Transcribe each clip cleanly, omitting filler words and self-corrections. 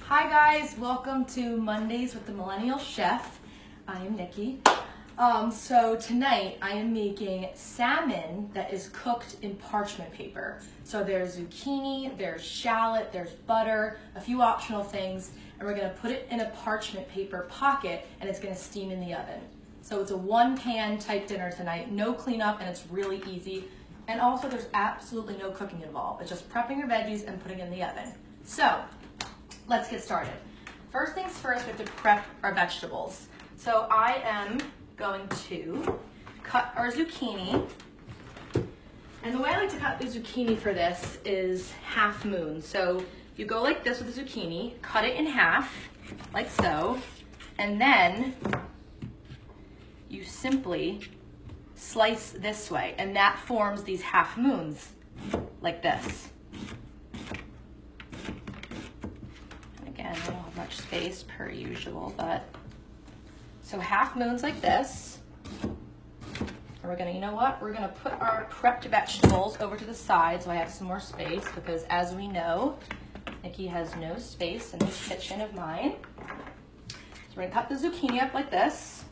Hi guys, welcome to Mondays with the Millennial Chef. I am Nikki. So tonight I am making salmon that is cooked in parchment paper. So there's zucchini, there's shallot, there's butter, a few optional things, and we're gonna put it in a parchment paper pocket and it's gonna steam in the oven. So it's a one pan type dinner tonight, no cleanup, and it's really easy. And also there's absolutely no cooking involved. It's just prepping your veggies and putting it in the oven. So let's get started. First things first, we have to prep our vegetables. So I am going to cut our zucchini. And the way I like to cut the zucchini for this is half moon. So you go like this with the zucchini, cut it in half, like so, and then you simply slice this way, and that forms these half moons, like this. Again, I don't have much space per usual, but so half moons like this. And we're gonna, you know what? We're gonna put our prepped vegetables over to the side so I have some more space, because as we know, Nikki has no space in this kitchen of mine. So we're gonna cut the zucchini up like this.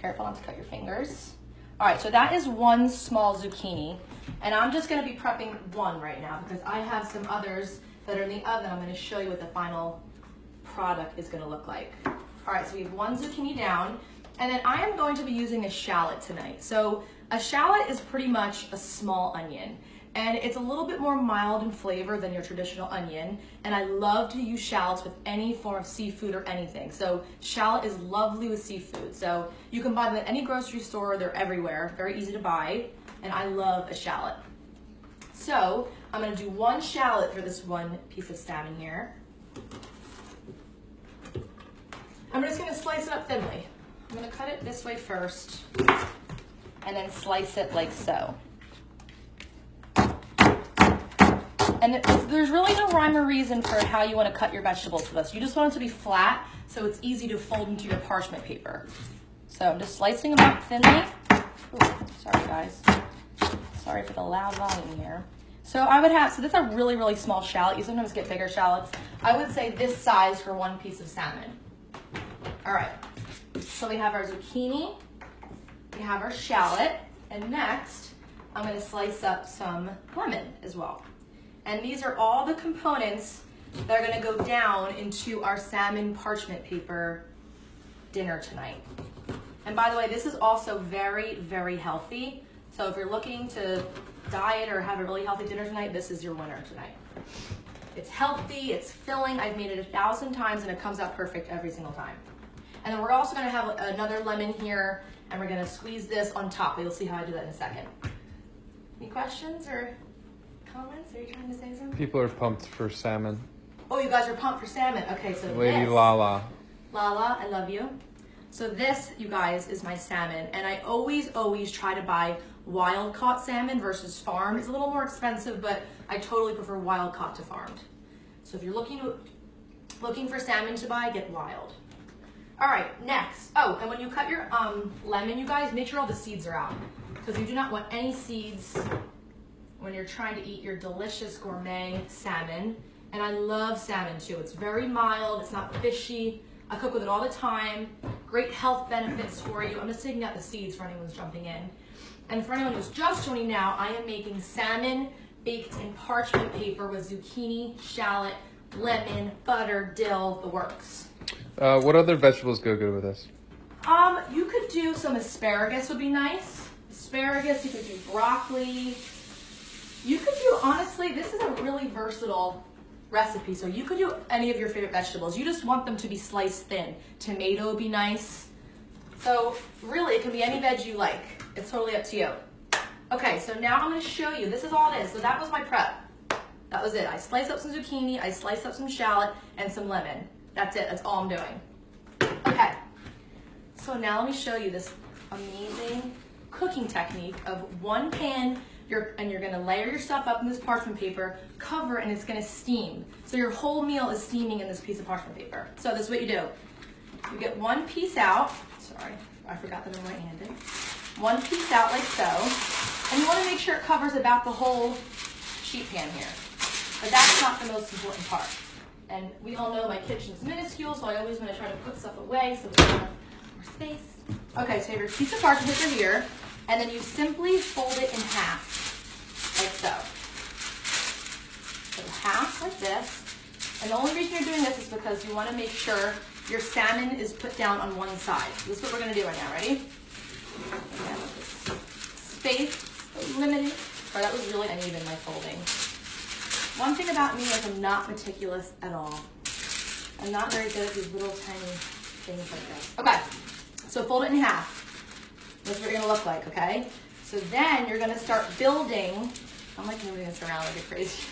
Careful not to cut your fingers. All right, so that is one small zucchini. And I'm just gonna be prepping one right now because I have some others that are in the oven. I'm gonna show you what the final product is gonna look like. All right, so we have one zucchini down, and then I am going to be using a shallot tonight. So a shallot is pretty much a small onion, and it's a little bit more mild in flavor than your traditional onion, and I love to use shallots with any form of seafood or anything. So shallot is lovely with seafood. So you can buy them at any grocery store, they're everywhere, very easy to buy, and I love a shallot. So I'm gonna do one shallot for this one piece of salmon here. I'm just gonna slice it up thinly. I'm gonna cut it this way first, and then slice it like so. And there's really no rhyme or reason for how you want to cut your vegetables for this. You just want it to be flat so it's easy to fold into your parchment paper. So I'm just slicing them up thinly. Ooh, sorry guys. Sorry for the loud volume here. So I would have, so this is a really, really small shallot. You sometimes get bigger shallots. I would say this size for one piece of salmon. All right, so we have our zucchini, we have our shallot, and next I'm gonna slice up some lemon as well. And these are all the components that are gonna go down into our salmon parchment paper dinner tonight. And by the way, this is also very, very healthy. So if you're looking to diet or have a really healthy dinner tonight, this is your winner tonight. It's healthy, it's filling. I've made it 1,000 times and it comes out perfect every single time. And then we're also gonna have another lemon here, and we're gonna squeeze this on top. You'll see how I do that in a second. Any questions or comments? Are you trying to say something? People are pumped for salmon. Oh, you guys are pumped for salmon. Okay, so Lady this. Lala. Lala, I love you. So this, you guys, is my salmon. And I always try to buy wild caught salmon versus farmed. It's a little more expensive, but I totally prefer wild caught to farmed. So if you're looking for salmon to buy, get wild. All right, next. Oh, and when you cut your lemon, you guys, make sure all the seeds are out, because you do not want any seeds when you're trying to eat your delicious gourmet salmon. And I love salmon too. It's very mild, it's not fishy. I cook with it all the time. Great health benefits for you. I'm just taking out the seeds for anyone who's jumping in. And for anyone who's just joining now, I am making salmon baked in parchment paper with zucchini, shallot, lemon, butter, dill, the works. What other vegetables go good with this? You could do some asparagus, would be nice. Asparagus, you could do broccoli. You could do, honestly, this is a really versatile recipe. So you could do any of your favorite vegetables. You just want them to be sliced thin. Tomato would be nice. So really, it can be any veg you like. It's totally up to you. Okay, so now I'm gonna show you. This is all it is. So that was my prep. That was it. I sliced up some zucchini, I sliced up some shallot, and some lemon. That's it, that's all I'm doing. Okay, so now let me show you this amazing cooking technique of one pan, and you're gonna layer your stuff up in this parchment paper, cover, and it's gonna steam. So your whole meal is steaming in this piece of parchment paper. So this is what you do. You get one piece out, sorry, I forgot that I'm right-handed. One piece out like so, and you wanna make sure it covers about the whole sheet pan here. But that's not the most important part. And we all know my kitchen's minuscule, so I always want to try to put stuff away so we have more space. Okay, so you have your piece of parchment paper here, and then you simply fold it in half, like so. So half like this. And the only reason you're doing this is because you want to make sure your salmon is put down on one side. So this is what we're going to do right now. Ready? Again, space limited. Sorry, that was really uneven, my folding. One thing about me is I'm not meticulous at all. I'm not very good at these little tiny things like this. Okay, so fold it in half. That's what you're gonna look like, okay? So then you're gonna start building, I'm like moving this around like a crazy.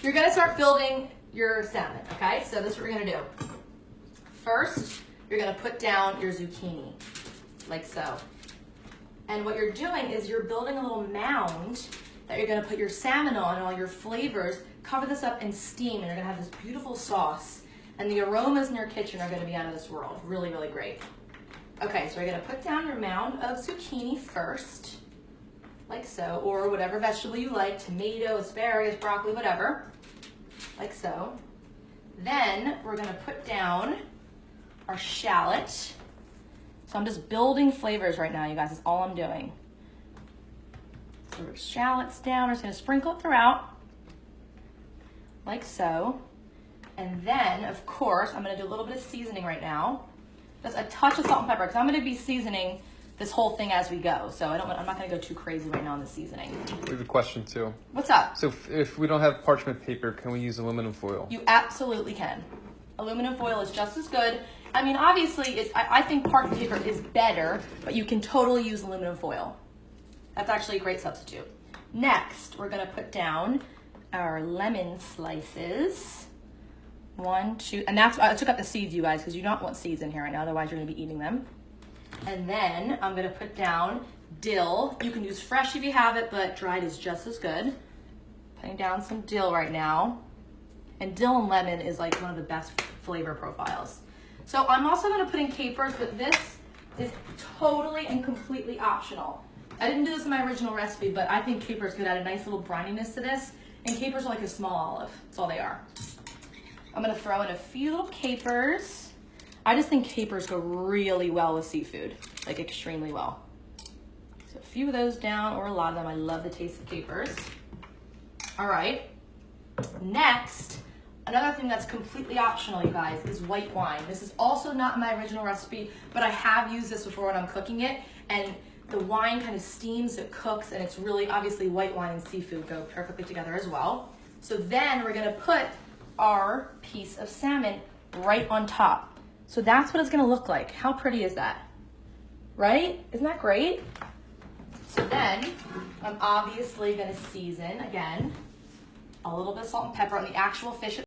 You're gonna start building your salmon, okay? So this is what we're gonna do. First, you're gonna put down your zucchini, like so. And what you're doing is you're building a little mound that you're gonna put your salmon on and all your flavors. Cover this up in steam and you're gonna have this beautiful sauce. And the aromas in your kitchen are gonna be out of this world. Really, really great. Okay, so you're gonna put down your mound of zucchini first, like so, or whatever vegetable you like, tomato, asparagus, broccoli, whatever, like so. Then we're gonna put down our shallot. So I'm just building flavors right now, you guys, that's all I'm doing. So our shallots down, we're just gonna sprinkle it throughout, like so. And then, of course, I'm gonna do a little bit of seasoning right now. Just a touch of salt and pepper, because I'm gonna be seasoning this whole thing as we go. So I'm not gonna go too crazy right now on the seasoning. We have a question too. What's up? So if we don't have parchment paper, can we use aluminum foil? You absolutely can. Aluminum foil is just as good. I mean, obviously, I think parchment paper is better, but you can totally use aluminum foil. That's actually a great substitute. Next, we're gonna put down our lemon slices. 1, 2, and that's, I took out the seeds, you guys, because you don't want seeds in here right now, otherwise you're gonna be eating them. And then I'm gonna put down dill. You can use fresh if you have it, but dried is just as good. Putting down some dill right now. And dill and lemon is like one of the best flavor profiles. So I'm also gonna put in capers, but this is totally and completely optional. I didn't do this in my original recipe, but I think capers could add a nice little brininess to this. And capers are like a small olive, that's all they are. I'm gonna throw in a few little capers. I just think capers go really well with seafood, like extremely well. So a few of those down, or a lot of them. I love the taste of capers. All right, next, another thing that's completely optional, you guys, is white wine. This is also not my original recipe, but I have used this before when I'm cooking it, and the wine kind of steams, it cooks, and it's really, obviously white wine and seafood go perfectly together as well. So then we're gonna put our piece of salmon right on top. So that's what it's gonna look like. How pretty is that? Right? Isn't that great? So then I'm obviously gonna season, again, a little bit of salt and pepper on the actual fish